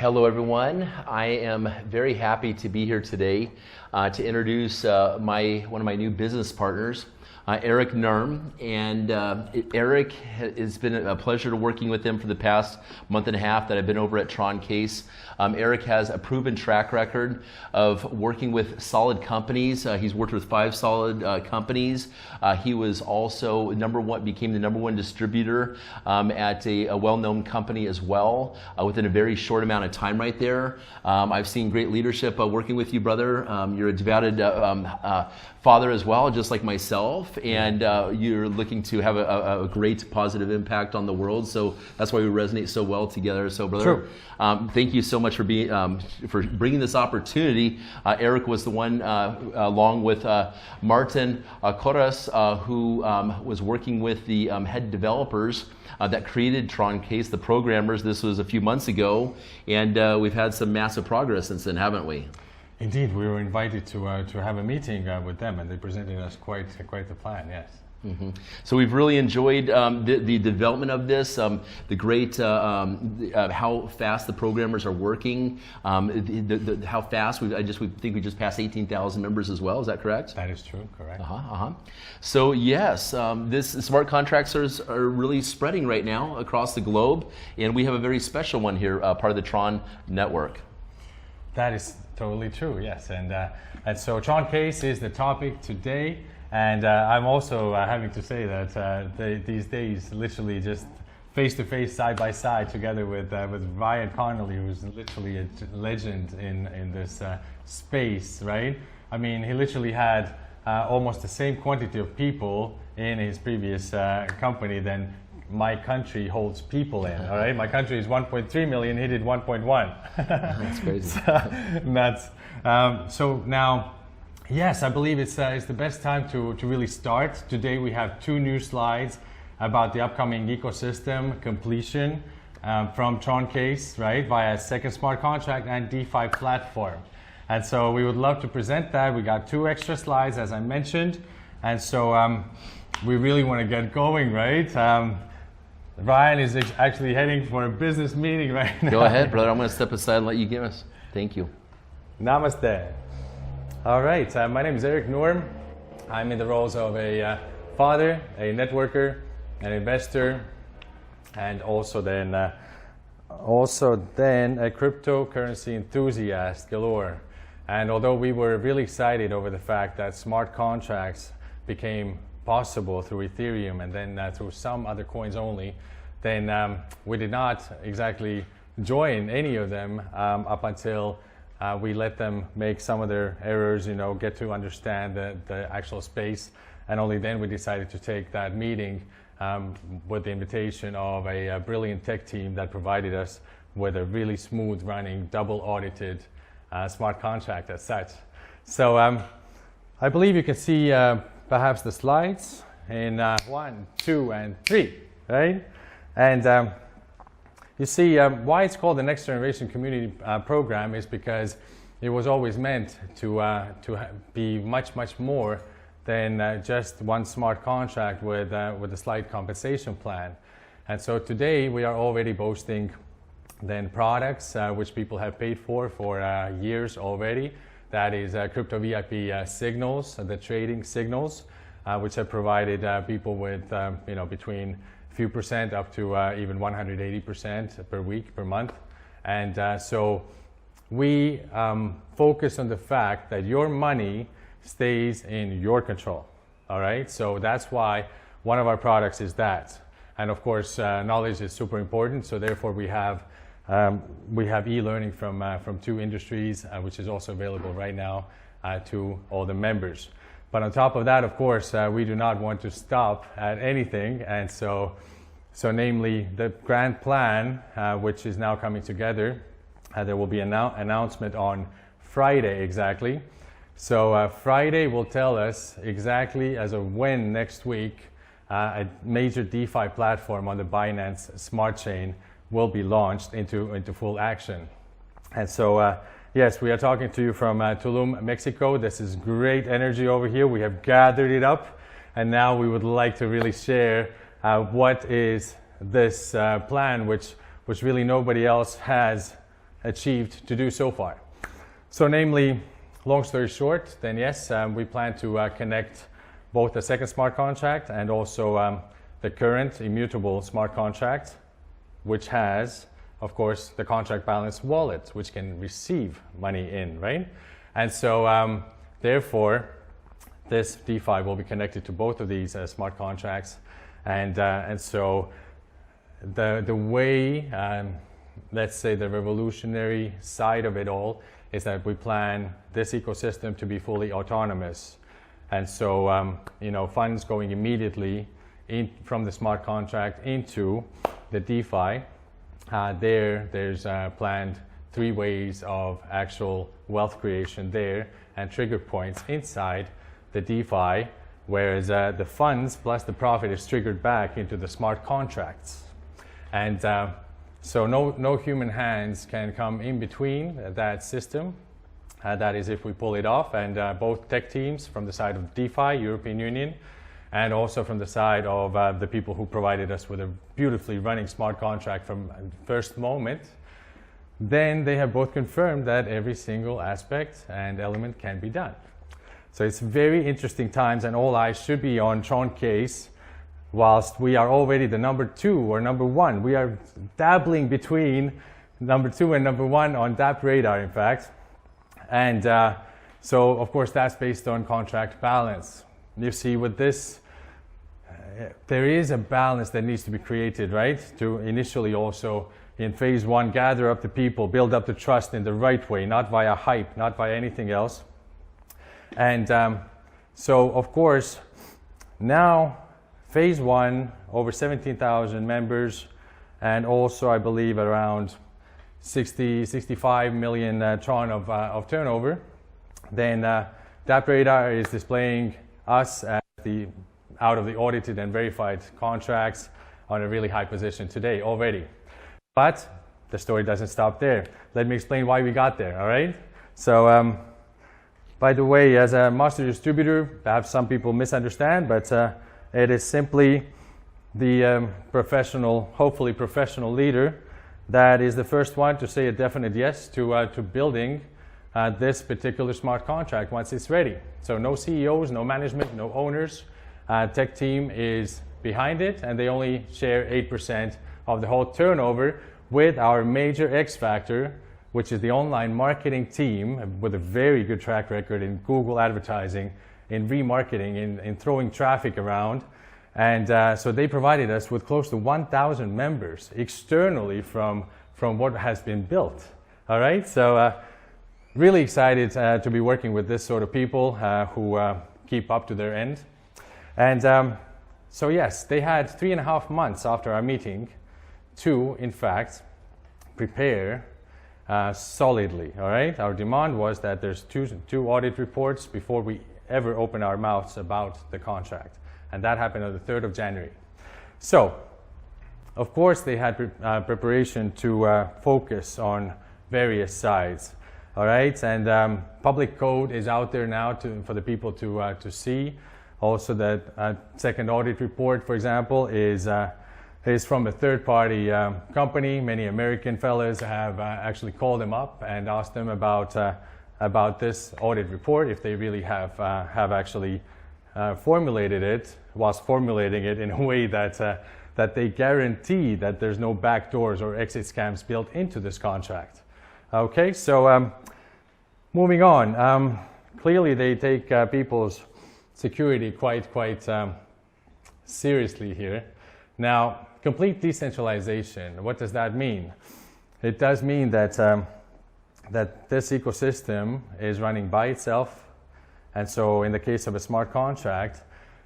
Hello everyone. I am very happy to be here today to introduce one of my new business partners, Eric Nurm. And Eric, it's been a pleasure working with him for the past month and a half that I've been over at TronCase. Eric has a proven track record of working with solid companies. He's worked with 5 solid companies. He was also became the number one distributor at a well-known company as well within a very short amount of time right there. I've seen great leadership working with you, brother. You're a devoted father as well, just like myself, and you're looking to have a great positive impact on the world. So that's why we resonate so well together. So, brother, thank you so much for bringing this opportunity. Eric was the one, along with Martin Corras, who was working with the head developers that created TronCase, the programmers. This was a few months ago, and we've had some massive progress since then, haven't we? Indeed, we were invited to have a meeting with them, and they presented us quite the plan. Yes. Mm-hmm. So we've really enjoyed the development of this, the great how fast the programmers are working, how fast we think we just passed 18,000 members as well. Is that correct? That is true. Correct. So yes, this smart contracts are really spreading right now across the globe, and we have a very special one here, part of the Tron network. That is totally true. Yes, and so TronCase is the topic today. And I'm also having to say that these days, literally just face-to-face, side-by-side, together with Ryan Connolly, who's literally a legend in this space, right? I mean, he literally had almost the same quantity of people in his previous company than my country holds people in, all right? My country is 1.3 million, he did 1.1. That's crazy. So now, yes, I believe it's the best time to really start. Today we have 2 new slides about the upcoming ecosystem completion from TronCase, right, via second smart contract and DeFi platform. And so we would love to present that. We got 2 extra slides, as I mentioned. And so we really want to get going, right? Ryan is actually heading for a business meeting right now. Go ahead, brother. I'm going to step aside and let you give us. Thank you. Namaste. All right, my name is Eric Nurm. I'm in the roles of a father, a networker, an investor, and also then a cryptocurrency enthusiast galore. And although we were really excited over the fact that smart contracts became possible through Ethereum and then through some other coins only, then we did not exactly join any of them up until we let them make some of their errors, get to understand the actual space, and only then we decided to take that meeting with the invitation of a brilliant tech team that provided us with a really smooth running, double audited smart contract as such. So I believe you can see perhaps the slides in 1, 2, and 3, right? And you see, why it's called the Next Generation Community Program is because it was always meant to be much more than just one smart contract with a slight compensation plan. And so today we are already boasting then products which people have paid for years already. That is crypto VIP signals, the trading signals, which have provided people with between few percent up to even 180% per week, per month. And so we focus on the fact that your money stays in your control, all right? So that's why one of our products is that. And of course, knowledge is super important, so therefore we have e-learning from 2 industries, which is also available right now to all the members. But on top of that, of course, we do not want to stop at anything, and so namely the grand plan, which is now coming together. There will be an announcement on Friday exactly. So Friday will tell us exactly as of when next week a major DeFi platform on the Binance Smart Chain will be launched into full action. And so yes, we are talking to you from Tulum, Mexico. This is great energy over here. We have gathered it up, and now we would like to really share what is this plan, which really nobody else has achieved to do so far. So namely, long story short, then yes, we plan to connect both the second smart contract and also the current immutable smart contract, which has, of course, the contract balance wallet, which can receive money in, right? And so therefore, this DeFi will be connected to both of these smart contracts. And so the way, let's say the revolutionary side of it all is that we plan this ecosystem to be fully autonomous. And so, funds going immediately from the smart contract into the DeFi. There's planned 3 ways of actual wealth creation there and trigger points inside the DeFi, whereas the funds plus the profit is triggered back into the smart contracts. And so no human hands can come in between that system. That is if we pull it off, and both tech teams from the side of DeFi, European Union, and also from the side of the people who provided us with a beautifully running smart contract from first moment, then they have both confirmed that every single aspect and element can be done. So it's very interesting times, and all eyes should be on TronCase, whilst we are already the number 2 or number 1. We are dabbling between number 2 and number 1 on DApp radar, in fact. And so, of course, that's based on contract balance. You see, with this, there is a balance that needs to be created, right? To initially also, in phase 1, gather up the people, build up the trust in the right way, not via hype, not via anything else. And so, of course, now, phase 1, over 17,000 members, and also, I believe, around 65 million Tron of turnover. Then DApp radar is displaying us as out of the audited and verified contracts on a really high position today already. But the story doesn't stop there. Let me explain why we got there, all right? So, by the way, as a master distributor, perhaps some people misunderstand, but it is simply the hopefully professional leader that is the first one to say a definite yes to building this particular smart contract once it's ready. So no CEOs, no management, no owners. Tech team is behind it, and they only share 8% of the whole turnover with our major X factor, which is the online marketing team with a very good track record in Google advertising, in remarketing, in throwing traffic around. And so they provided us with close to 1,000 members externally from what has been built. All right, so really excited to be working with this sort of people who keep up to their end. And so yes, they had 3.5 months after our meeting to, in fact, prepare solidly. All right, our demand was that there's two audit reports before we ever open our mouths about the contract. And that happened on the 3rd of January. So, of course, they had preparation to focus on various sides. All right, and public code is out there now for the people to see. Also, that second audit report, for example, is from a third-party company. Many American fellas have actually called them up and asked them about this audit report, if they really have actually formulated it, whilst formulating it in a way that they guarantee that there's no backdoors or exit scams built into this contract. Okay, so moving on. Clearly, they take people's security quite seriously here. Now, complete decentralization. What does that mean? It does mean that that this ecosystem is running by itself. And so in the case of a smart contract,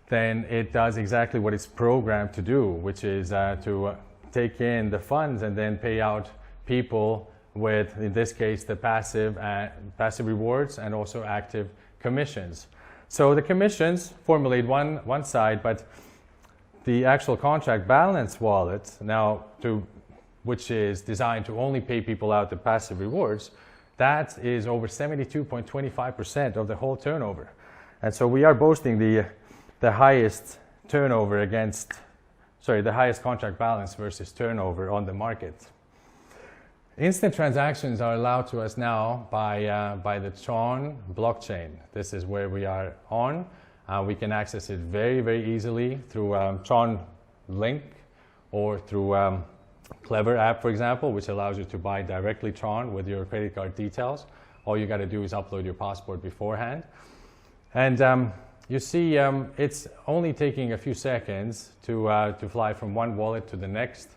then it does exactly what it's programmed to do, which is to take in the funds and then pay out people with, in this case, the passive rewards and also active commissions. So the commissions formulate one side, but the actual contract balance wallet, now which is designed to only pay people out the passive rewards, that is over 72.25% of the whole turnover. And so we are boasting the highest turnover the highest contract balance versus turnover on the market. Instant transactions are allowed to us now by the Tron blockchain. This is where we are on. We can access it very, very easily through Tron Link or through Clever app, for example, which allows you to buy directly Tron with your credit card details. All you got to do is upload your passport beforehand. And you see it's only taking a few seconds to fly from one wallet to the next.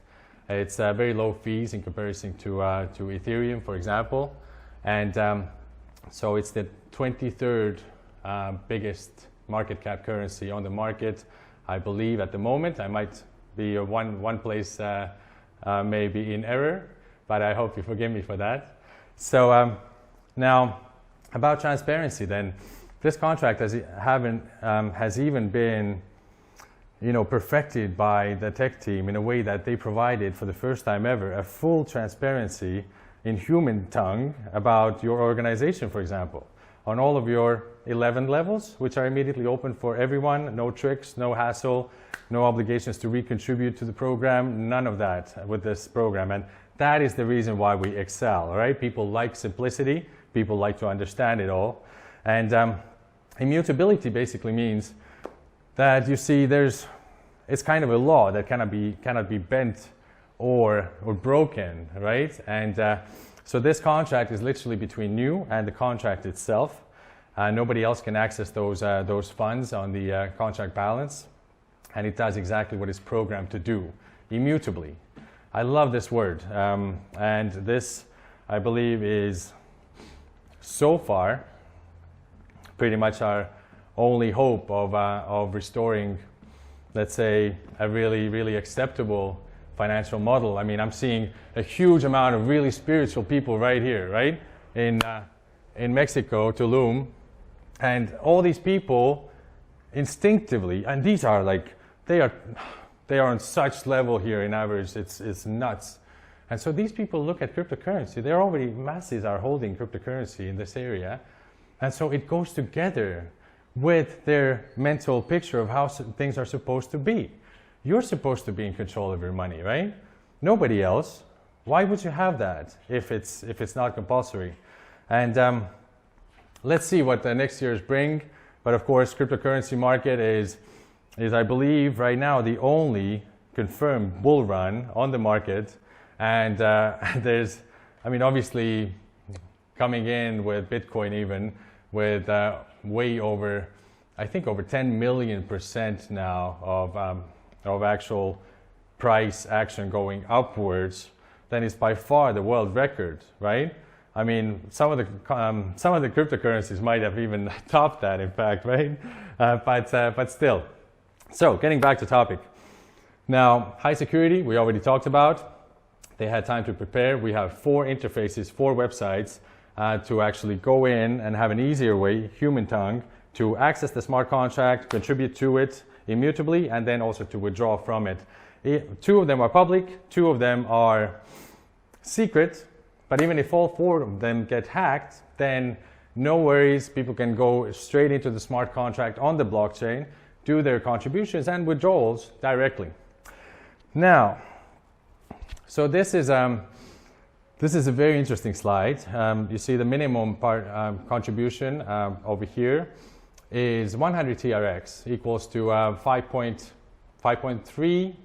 It's very low fees in comparison to Ethereum, for example. And so it's the 23rd biggest market cap currency on the market, I believe, at the moment. I might be one place maybe in error, but I hope you forgive me for that. So now, about transparency then. This contract has even been perfected by the tech team in a way that they provided for the first time ever a full transparency in human tongue about your organization, for example, on all of your 11 levels, which are immediately open for everyone. No tricks, no hassle, no obligations to recontribute to the program, none of that with this program. And that is the reason why we excel, right? People like simplicity, people like to understand it all. And immutability basically means that you see it's kind of a law that cannot be bent or broken, right? And so this contract is literally between you and the contract itself. Nobody else can access those funds on the contract balance, and it does exactly what it's programmed to do, immutably. I love this word, and this, I believe, is so far pretty much our only hope of restoring, let's say, a really, really acceptable financial model. I mean, I'm seeing a huge amount of really spiritual people right here, right? In Mexico, Tulum. And all these people instinctively, and these are like, they are on such level here in average, it's nuts. And so these people look at cryptocurrency. They're already, masses are holding cryptocurrency in this area. And so it goes together with their mental picture of how things are supposed to be. You're supposed to be in control of your money, right? Nobody else. Why would you have that if it's not compulsory? And let's see what the next years bring. But of course, cryptocurrency market is I believe right now the only confirmed bull run on the market. And there's, I mean, obviously coming in with Bitcoin even with way over, I think over 10 million% now of actual price action going upwards, then it's by far the world record, right? I mean, some of the cryptocurrencies might have even topped that, in fact, right? But still. So, getting back to topic. Now, high security, we already talked about. They had time to prepare. We have 4 interfaces, 4 websites to actually go in and have an easier way, human tongue, to access the smart contract, contribute to it immutably, and then also to withdraw from it. 2 of them are public, 2 of them are secret, but even if all 4 of them get hacked, then no worries, people can go straight into the smart contract on the blockchain, do their contributions and withdrawals directly. Now, so this is a very interesting slide. You see the minimum contribution over here is 100 TRX equals to 5.3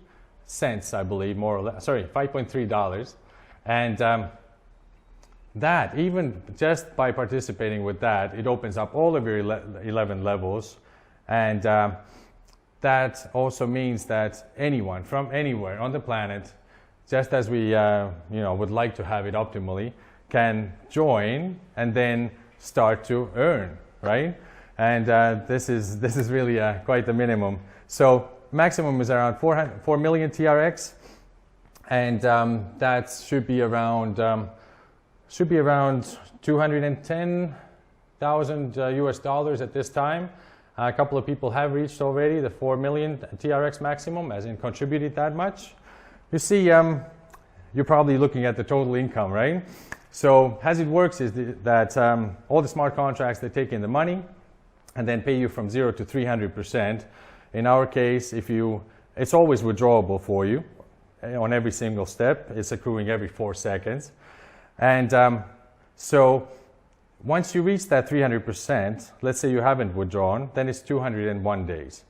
cents, I believe, more or less. Sorry, $5.3. And that, even just by participating with that, it opens up all of your 11 levels. And that also means that anyone from anywhere on the planet, just as we would like to have it optimally, can join and then start to earn, right? And this is really quite the minimum. So maximum is around 4 million TRX, and that should be around 210,000 US dollars at this time. A couple of people have reached already the 4 million TRX maximum, as in contributed that much. You see, you're probably looking at the total income, right? So as it works is that all the smart contracts, they take in the money and then pay you from 0 to 300%. In our case, it's always withdrawable for you on every single step. It's accruing every 4 seconds. And so once you reach that 300%, let's say you haven't withdrawn, then it's 201 days.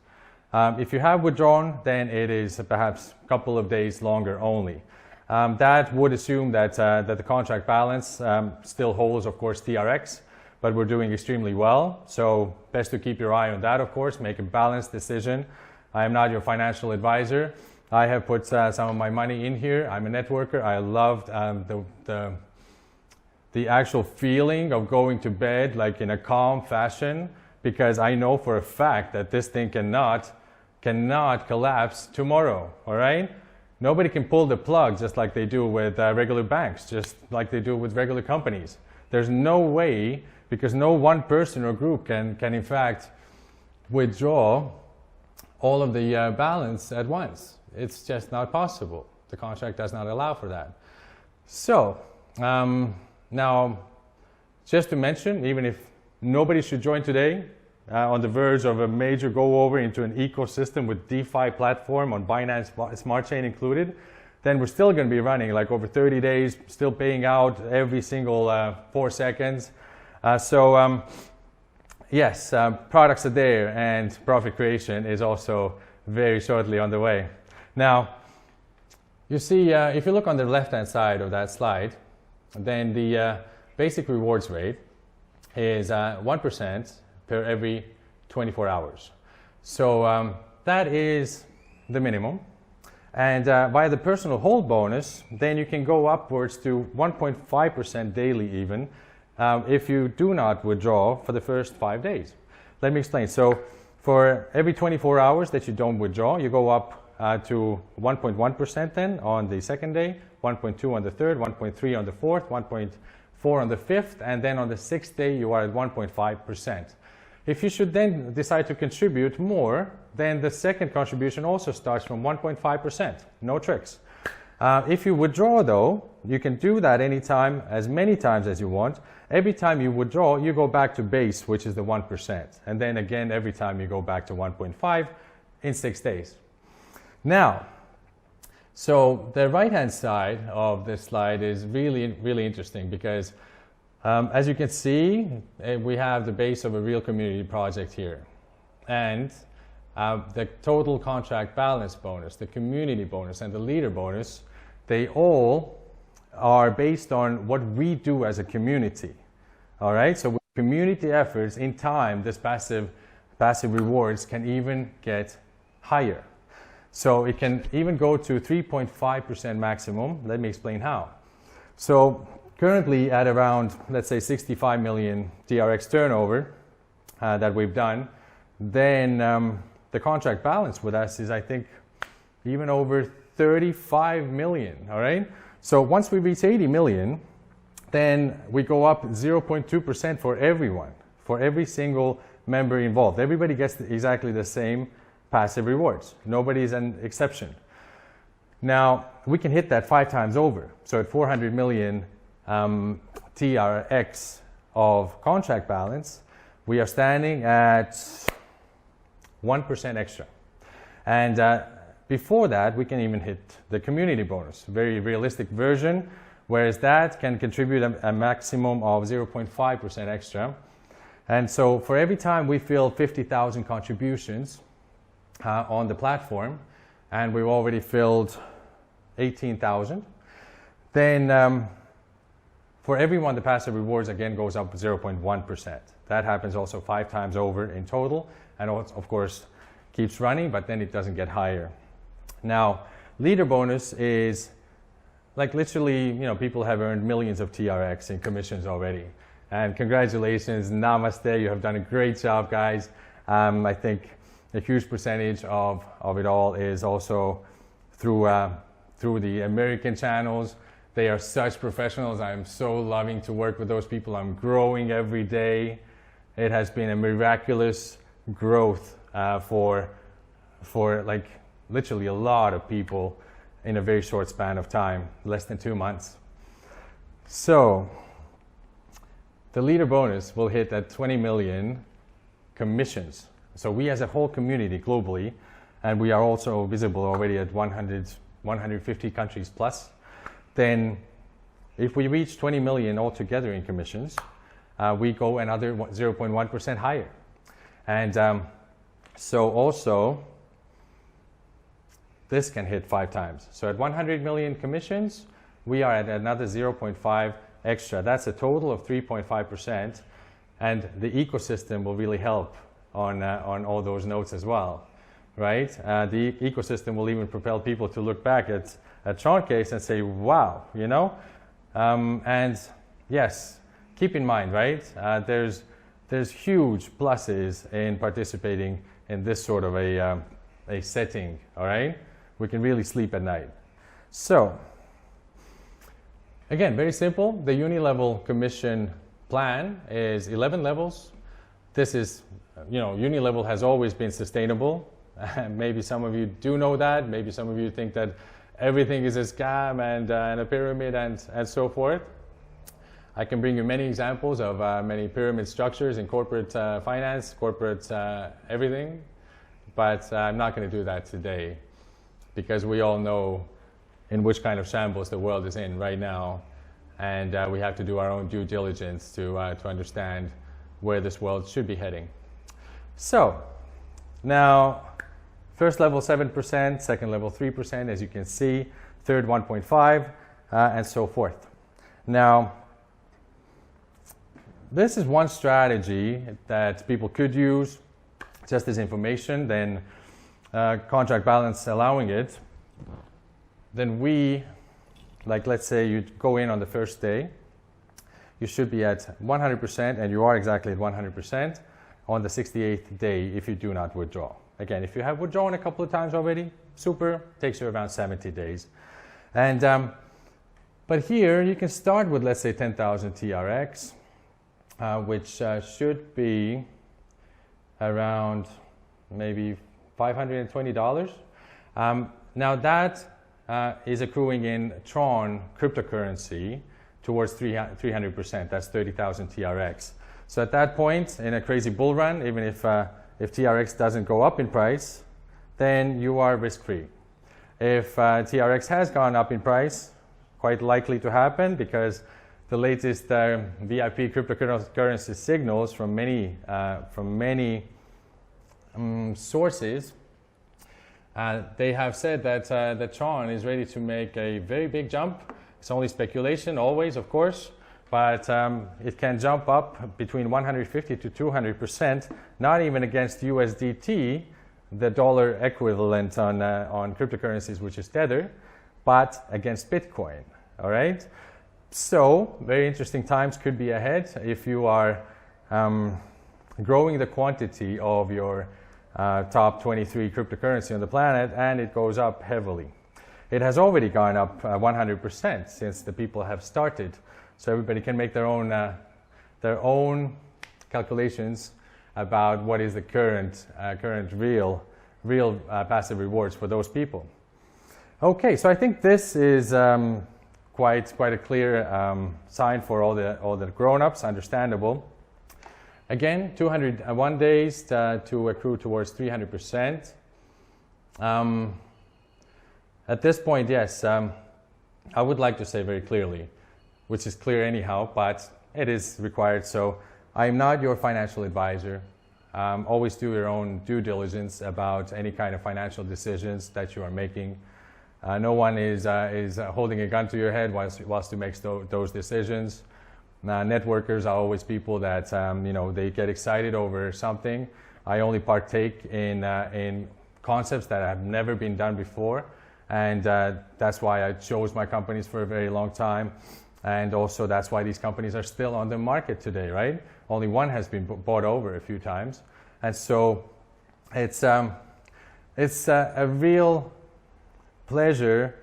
If you have withdrawn, then it is perhaps a couple of days longer only. That would assume that the contract balance still holds, of course, TRX, but we're doing extremely well. So best to keep your eye on that, of course, make a balanced decision. I am not your financial advisor. I have put some of my money in here. I'm a networker. I loved the actual feeling of going to bed like in a calm fashion, because I know for a fact that this thing cannot collapse tomorrow, all right? Nobody can pull the plug just like they do with regular banks, just like they do with regular companies. There's no way, because no one person or group can in fact withdraw all of the balance at once. It's just not possible. The contract does not allow for that. So, now, just to mention, even if nobody should join today, on the verge of a major go over into an ecosystem with DeFi platform on Binance Smart Chain included, then we're still going to be running like over 30 days, still paying out every single 4 seconds. Yes, products are there, and profit creation is also very shortly on the way. Now, you see, if you look on the left-hand side of that slide, then the basic rewards rate is 1% per every 24 hours. So that is the minimum. And by the personal hold bonus, then you can go upwards to 1.5% daily even if you do not withdraw for the first 5 days. Let me explain. So for every 24 hours that you don't withdraw, you go up to 1.1% then on the second day, 1.2 on the third, 1.3 on the fourth, 1.4 on the fifth, and then on the sixth day you are at 1.5%. If you should then decide to contribute more, then the second contribution also starts from 1.5%. No tricks. If you withdraw though, you can do that anytime, as many times as you want. Every time you withdraw, you go back to base, which is the 1%. And then again, every time you go back to 1.5 in 6 days. Now, so the right-hand side of this slide is really, really interesting because as you can see, we have the base of a real community project here. And the total contract balance bonus, the community bonus, and the leader bonus, they all are based on what we do as a community. All right, so with community efforts in time, this passive rewards can even get higher. So it can even go to 3.5% maximum. Let me explain how. So currently at around, let's say, 65 million TRX turnover that we've done, then the contract balance with us is, I think, even over 35 million, all right? So once we reach 80 million, then we go up 0.2% for everyone, for every single member involved. Everybody gets exactly the same passive rewards. Nobody's an exception. Now, we can hit that 5 times over. So at 400 million TRX of contract balance, we are standing at 1% extra. And before that, we can even hit the community bonus, very realistic version, whereas that can contribute a maximum of 0.5% extra. And so for every time we fill 50,000 contributions on the platform, and we've already filled 18,000, then for everyone, the passive rewards again goes up 0.1%. That happens also 5 times over in total, and of course keeps running, but then it doesn't get higher. Now, leader bonus is like literally, you know, people have earned millions of TRX in commissions already. And congratulations, namaste, you have done a great job, guys. I think a huge percentage of it all is also through the American channels. They are such professionals. I'm so loving to work with those people. I'm growing every day. It has been a miraculous growth for like literally a lot of people in a very short span of time, less than 2 months. So the leader bonus will hit at 20 million commissions. So we as a whole community globally, and we are also visible already at 150 countries plus, then if we reach 20 million altogether in commissions, we go another 0.1% higher. And so also, this can hit 5 times. So at 100 million commissions, we are at another 0.5 extra. That's a total of 3.5%. And the ecosystem will really help on all those notes as well, right? The ecosystem will even propel people to look back at TronCase and say, wow, you know? And yes, keep in mind, right? There's huge pluses in participating in this sort of a setting, all right? We can really sleep at night. So, again, very simple. The uni-level commission plan is 11 levels. This is, you know, uni-level has always been sustainable. Maybe some of you do know that. Maybe some of you think that everything is a scam and a pyramid and so forth. I can bring you many examples of many pyramid structures in corporate finance, corporate everything, but I'm not going to do that today because we all know in which kind of shambles the world is in right now, and we have to do our own due diligence to understand where this world should be heading. So now, first level 7%, second level 3%, as you can see, third 1.5, and so forth. Now, this is one strategy that people could use just as information, then contract balance allowing it. Then we, like let's say you go in on the first day, you should be at 100%, and you are exactly at 100% on the 68th day if you do not withdraw. Again, if you have withdrawn a couple of times already, super, takes you around 70 days. And but here you can start with, let's say, 10,000 TRX, which should be around maybe $520. Now that is accruing in Tron cryptocurrency towards 300%. That's 30,000 TRX. So at that point, in a crazy bull run, even if TRX doesn't go up in price, then you are risk-free. If TRX has gone up in price, quite likely to happen because the latest VIP cryptocurrency signals from many sources, they have said that the Tron is ready to make a very big jump. It's only speculation, always, of course, but it can jump up between 150 to 200%, not even against USDT, the dollar equivalent on cryptocurrencies, which is Tether, but against Bitcoin, all right? So, very interesting times could be ahead if you are growing the quantity of your top 23 cryptocurrency on the planet, and it goes up heavily. It has already gone up 100% since the people have started. So everybody can make their own calculations about what is the current real passive rewards for those people. Okay, so I think this is quite a clear sign for all the grown-ups, understandable. Again, 201 days to accrue towards 300%. At this point, yes, I would like to say very clearly, which is clear anyhow, but it is required. So I'm not your financial advisor. Always do your own due diligence about any kind of financial decisions that you are making. No one is holding a gun to your head whilst you make those decisions. Networkers are always people that they get excited over something. I only partake in concepts that have never been done before, and that's why I chose my companies for a very long time, and also that's why these companies are still on the market today, right? Only one has been bought over a few times, and so it's a real pleasure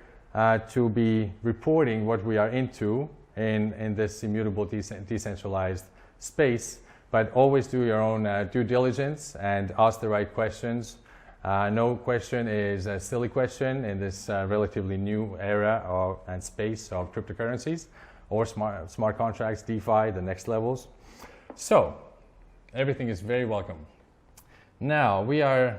to be reporting what we are into in this immutable decentralized space, but always do your own due diligence and ask the right questions. No question is a silly question in this relatively new era and space of cryptocurrencies or smart contracts, DeFi, the next levels. So everything is very welcome. Now we are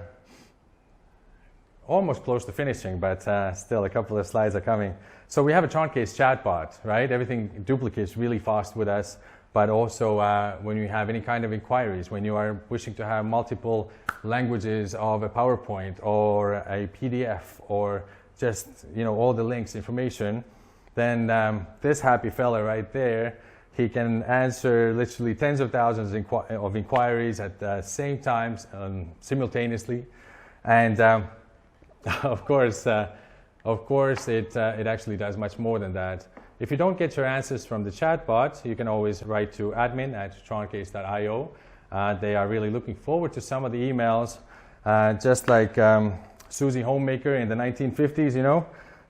almost close to finishing, but still a couple of slides are coming. So we have a TronCase chatbot, right? Everything duplicates really fast with us, but also when you have any kind of inquiries, when you are wishing to have multiple languages of a PowerPoint or a PDF or just, you know, all the links, information, then this happy fella right there, he can answer literally tens of thousands of inquiries at the same time, simultaneously. And of course, it actually does much more than that. If you don't get your answers from the chatbot, you can always write to admin@troncase.io. They are really looking forward to some of the emails, just like Susie Homemaker in the 1950s, you know,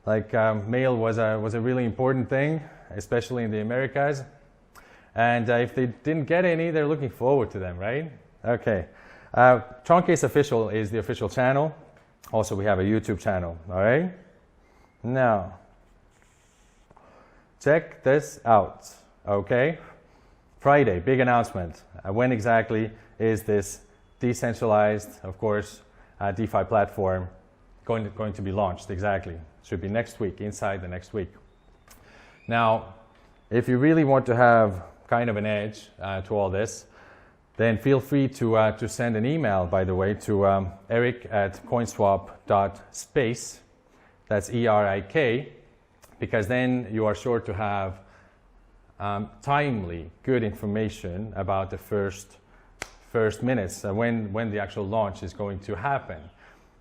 like mail was a really important thing, especially in the Americas. And if they didn't get any, they're looking forward to them, right? Okay. TronCase Official is the official channel. Also, we have a YouTube channel, all right? Now, check this out, okay? Friday, big announcement. When exactly is this decentralized, of course, DeFi platform going to be launched exactly? Should be next week, inside the next week. Now, if you really want to have kind of an edge to all this, then feel free to send an email, by the way, to eric@coinswap.space. That's ERIK, because then you are sure to have timely, good information about the first minutes when the actual launch is going to happen.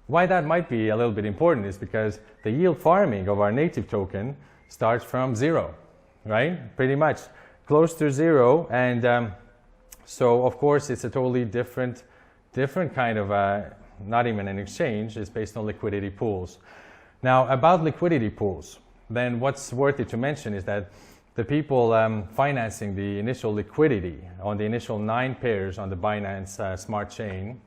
Why that might be a little bit important is because the yield farming of our native token starts from zero, right? Pretty much close to zero, and so of course it's a totally different kind of not even an exchange. It's based on liquidity pools. Now, about liquidity pools, then what's worthy to mention is that the people financing the initial liquidity on the initial 9 pairs on the Binance Smart Chain,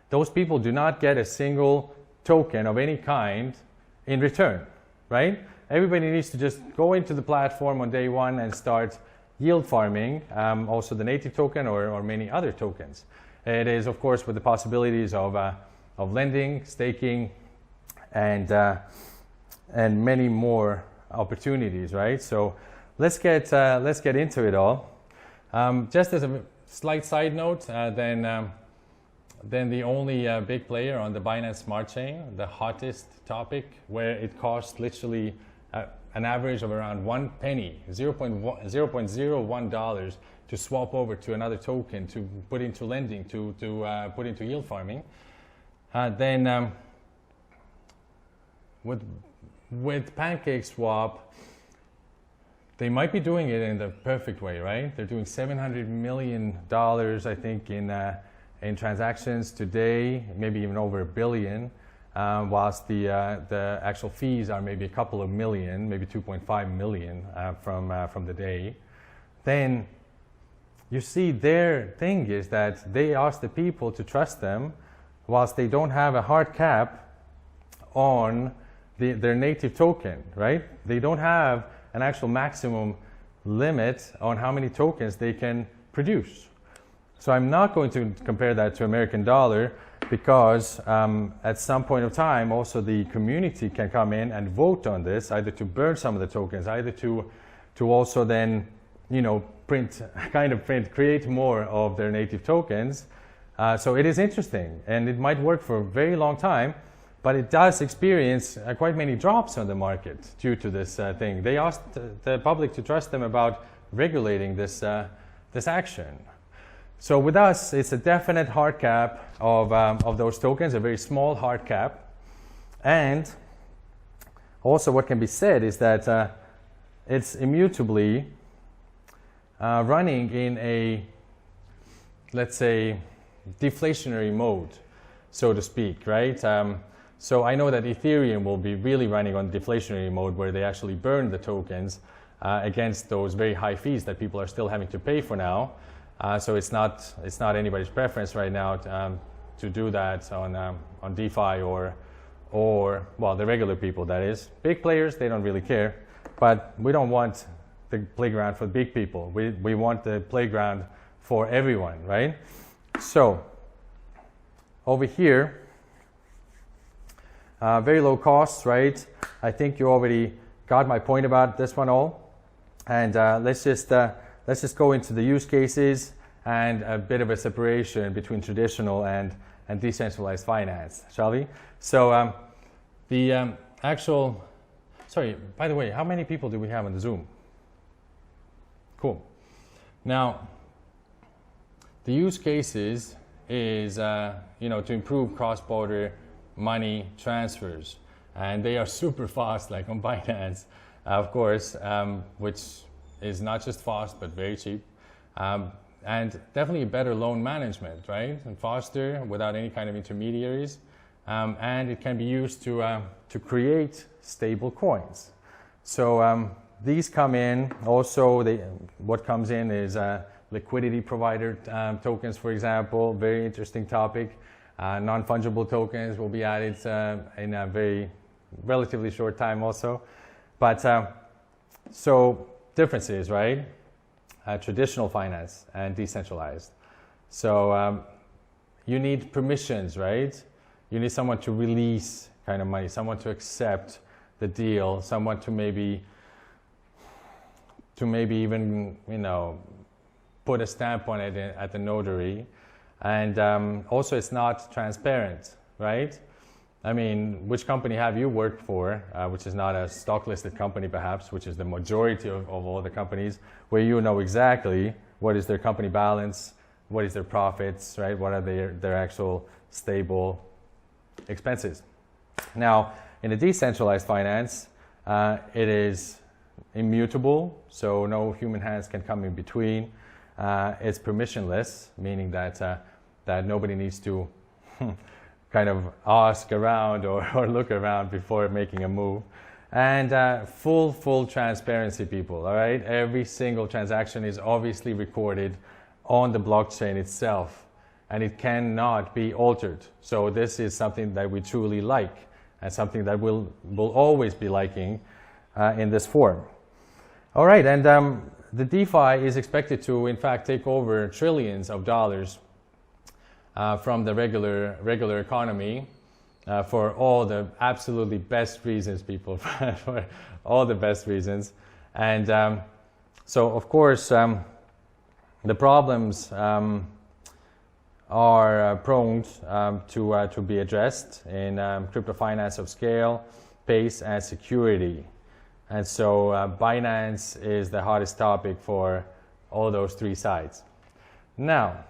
those people do not get a single token of any kind in return, right? Everybody needs to just go into the platform on day one and start yield farming, also the native token or many other tokens. It is, of course, with the possibilities of lending, staking, and many more opportunities, right? So let's get into it all. Just as a slight side note, then the only big player on the Binance Smart Chain, the hottest topic, where it costs literally an average of around 1 penny, $0.01 to swap over to another token, to put into lending, to put into yield farming. Then with PancakeSwap, they might be doing it in the perfect way, right? They're doing $700 million, I think, in transactions today, maybe even over $1 billion. Whilst the actual fees are maybe a couple of million, maybe 2.5 million from the day. Then you see their thing is that they ask the people to trust them, whilst they don't have a hard cap on their native token, right? They don't have an actual maximum limit on how many tokens they can produce. So I'm not going to compare that to American dollar, because at some point of time also the community can come in and vote on this, either to burn some of the tokens, either to also then, you know, create more of their native tokens. So it is interesting, and it might work for a very long time, but it does experience quite many drops on the market due to this thing. They asked the public to trust them about regulating this action. So with us, it's a definite hard cap of those tokens, a very small hard cap. And also what can be said is that it's immutably running in a, let's say, deflationary mode, so to speak, right? So I know that Ethereum will be really running on deflationary mode, where they actually burn the tokens against those very high fees that people are still having to pay for now. So it's not anybody's preference right now to do that on DeFi or well, the regular people, that is. Big players, they don't really care, but we don't want the playground for big people. We want the playground for everyone, right? So over here, very low costs, right? I think you already got my point about this one all. And let's just go into the use cases and a bit of a separation between traditional and decentralized finance, shall we? So the actual, sorry, by the way, how many people do we have on the Zoom? Cool. Now, the use cases is, to improve cross-border money transfers. And they are super fast, like on Binance, of course, which is not just fast, but very cheap. And definitely better loan management, right? And faster without any kind of intermediaries. And it can be used to create stable coins. So these come in. Also, what comes in is liquidity provider tokens, for example. Very interesting topic. Non-fungible tokens will be added in a very relatively short time also. But so differences, right? Traditional finance and decentralized. So you need permissions, right? You need someone to release kind of money, someone to accept the deal, someone to maybe even, put a stamp on it at the notary. And also it's not transparent, right? I mean, which company have you worked for, which is not a stock-listed company perhaps, which is the majority of all the companies, where you know exactly what is their company balance, what is their profits, right? What are their actual stable expenses. Now, in a decentralized finance, it is immutable, so no human hands can come in between. It's permissionless, meaning that nobody needs to kind of ask around or look around before making a move. And full transparency, people, all right? Every single transaction is obviously recorded on the blockchain itself, and it cannot be altered. So this is something that we truly like, and something that we'll always be liking in this form. All right, and the DeFi is expected to, in fact, take over trillions of dollars from the regular economy for all the absolutely best reasons, people, for all the best reasons. And so, of course, the problems are prone to be addressed in crypto finance of scale, pace, and security. And so Binance is the hottest topic for all those three sides. Now,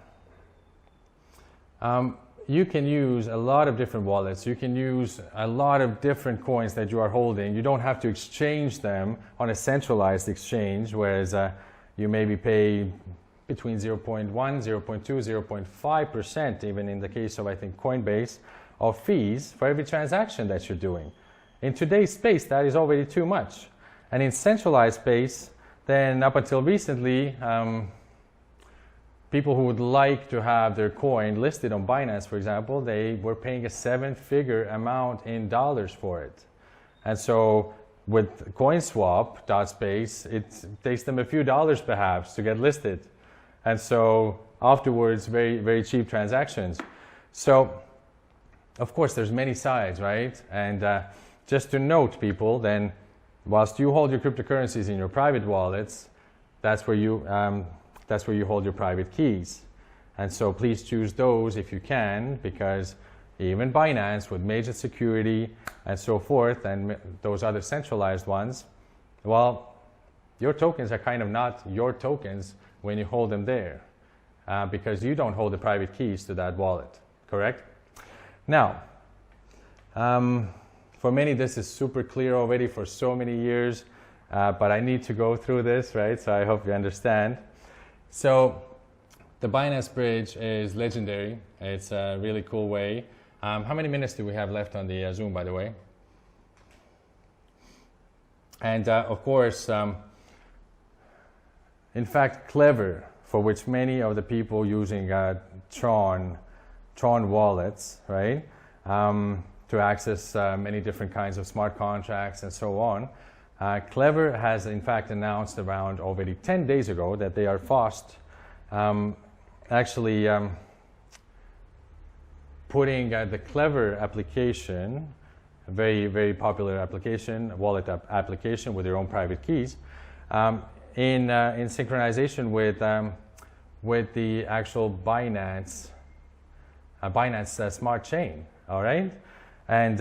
you can use a lot of different wallets. You can use a lot of different coins that you are holding. You don't have to exchange them on a centralized exchange, whereas you maybe pay between 0.1, 0.2, 0.5%, even in the case of, I think, Coinbase, of fees for every transaction that you're doing. In today's space, that is already too much. And in centralized space, then up until recently, people who would like to have their coin listed on Binance, for example, they were paying a 7-figure amount in dollars for it. And so with CoinSwap.space, it takes them a few dollars perhaps to get listed. And so afterwards, very, very cheap transactions. So, of course, there's many sides, right? And just to note, people, then, whilst you hold your cryptocurrencies in your private wallets, that's where you hold your private keys. And so please choose those if you can, because even Binance with major security and so forth, and those other centralized ones, well, your tokens are kind of not your tokens when you hold them there, because you don't hold the private keys to that wallet, correct? Now, for many, this is super clear already for so many years, but I need to go through this, right? So I hope you understand. So the Binance Bridge is legendary. It's a really cool way. How many minutes do we have left on the Zoom, by the way? And of course, in fact, Clever, for which many of the people using Tron wallets, right, to access many different kinds of smart contracts and so on, Clever has in fact announced around already 10 days ago that they are fast putting the Clever application very, very popular application, wallet application with your own private keys, in synchronization with the actual Binance smart chain. All right, and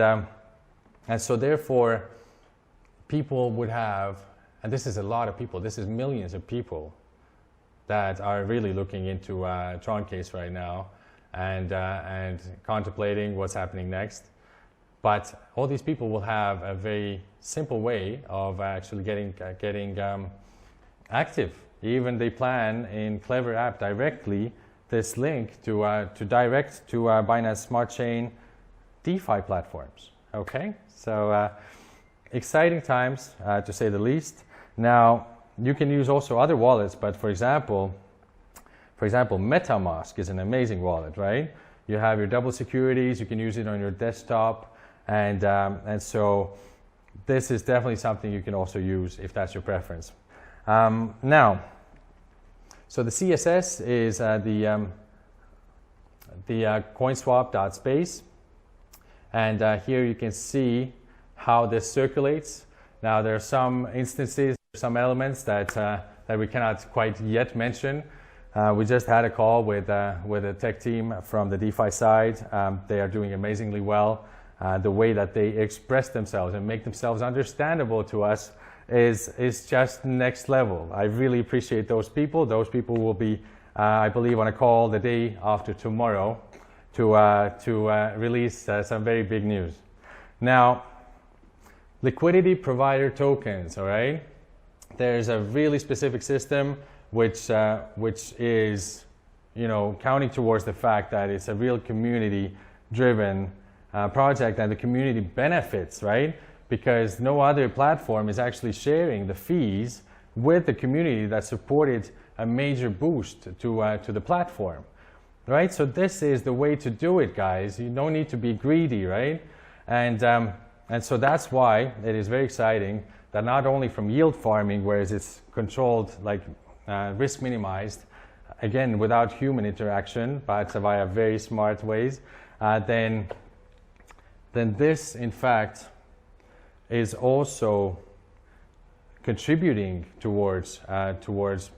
so therefore, people would have, and this is a lot of people. This is millions of people that are really looking into TronCase right now and contemplating what's happening next. But all these people will have a very simple way of actually getting active. Even they plan in Clever app directly this link to direct to Binance Smart Chain DeFi platforms. Okay, so exciting times to say the least. Now you can use also other wallets, but for example, MetaMask is an amazing wallet, right? You have your double securities. You can use it on your desktop, and so this is definitely something you can also use if that's your preference. Now, so the CSS is the coinswap.space, and here you can see how this circulates. Now there are some instances, some elements that we cannot quite yet mention. We just had a call with a tech team from the DeFi side. They are doing amazingly well. The way that they express themselves and make themselves understandable to us is just next level. I really appreciate those people. Those people will be, I believe, on a call the day after tomorrow to release some very big news. Now, liquidity provider tokens, all right? There's a really specific system which is, counting towards the fact that it's a real community-driven project and the community benefits, right? Because no other platform is actually sharing the fees with the community that supported a major boost to the platform, right? So this is the way to do it, guys. You don't need to be greedy, right? And so that's why it is very exciting that not only from yield farming, whereas it's controlled, like risk minimized, again without human interaction, but via very smart ways, then this in fact is also contributing towards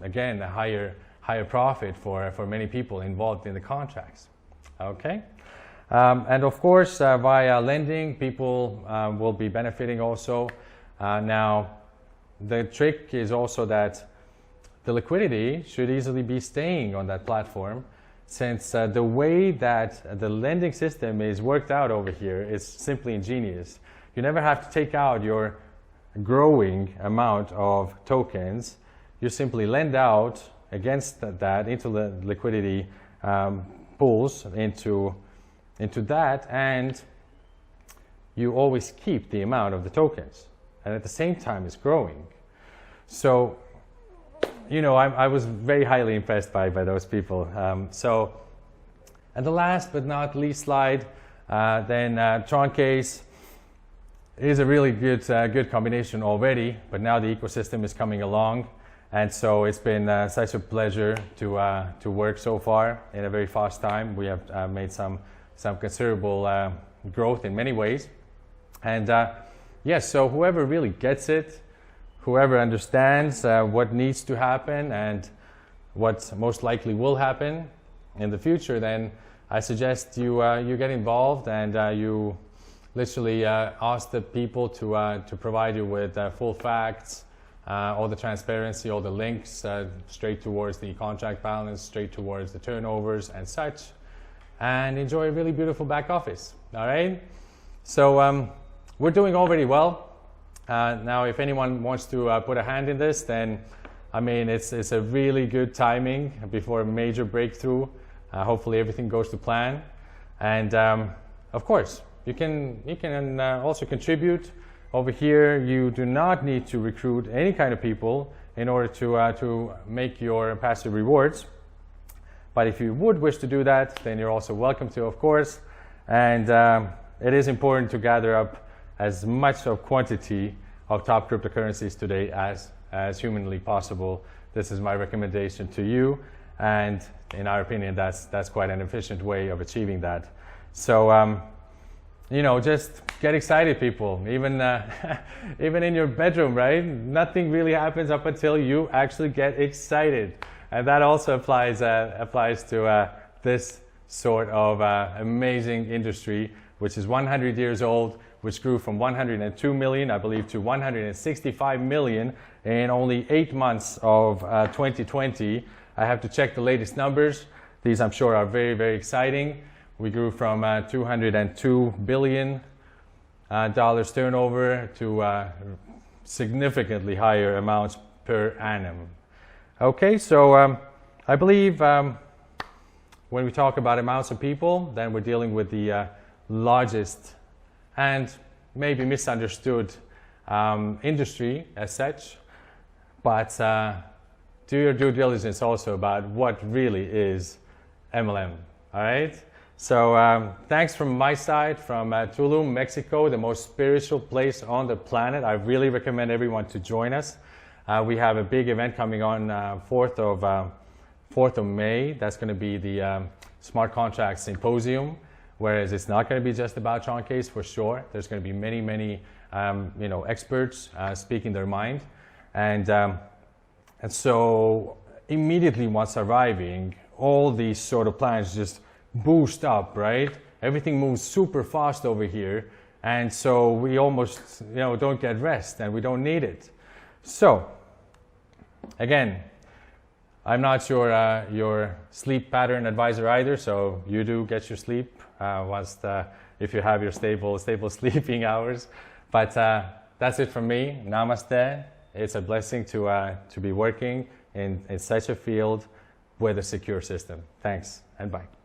again a higher profit for many people involved in the contracts. Okay, and of course via lending, people will be benefiting also. Now, the trick is also that the liquidity should easily be staying on that platform, since the way that the lending system is worked out over here is simply ingenious. You never have to take out your growing amount of tokens. You simply lend out against that into the liquidity pools, into that, and you always keep the amount of the tokens. And at the same time, it's growing. So, I was very highly impressed by those people. And the last but not least slide, then TronCase is a really good combination already, but now the ecosystem is coming along, and so it's been such a pleasure to work so far in a very fast time. We have made some considerable growth in many ways, and yes, so whoever really gets it, whoever understands what needs to happen and what most likely will happen in the future, then I suggest you get involved and you literally ask the people to provide you with full facts, all the transparency, all the links straight towards the contract balance, straight towards the turnovers and such, and enjoy a really beautiful back office. All right, so we're doing already well. Now, if anyone wants to put a hand in this, then it's a really good timing before a major breakthrough. Hopefully everything goes to plan, and of course you can also contribute. Over here, you do not need to recruit any kind of people in order to make your passive rewards. But if you would wish to do that, then you're also welcome to, of course. And it is important to gather up as much of quantity of top cryptocurrencies today as humanly possible. This is my recommendation to you, and in our opinion, that's quite an efficient way of achieving that. So just get excited, people. Even even in your bedroom, right? Nothing really happens up until you actually get excited, and that also applies to this sort of amazing industry, which is 100 years old, which grew from 102 million, I believe, to 165 million in only 8 months of 2020. I have to check the latest numbers. These, I'm sure, are very, very exciting. We grew from $202 billion turnover to significantly higher amounts per annum. Okay, so I believe when we talk about amounts of people, then we're dealing with the largest and maybe misunderstood industry as such, but do your due diligence also about what really is MLM, all right? So thanks from my side, from Tulum, Mexico, the most spiritual place on the planet. I really recommend everyone to join us. We have a big event coming on 4th of May. That's going to be the Smart Contract Symposium, whereas it's not going to be just about TronCase for sure. There's going to be many experts speaking their mind. And so immediately once arriving, all these sort of plans just boost up, right? Everything moves super fast over here. And so we almost don't get rest, and we don't need it. So again, I'm not your sleep pattern advisor either, so you do get your sleep if you have your stable sleeping hours. But that's it from me. Namaste. It's a blessing to be working in such a field with a secure system. Thanks, and bye.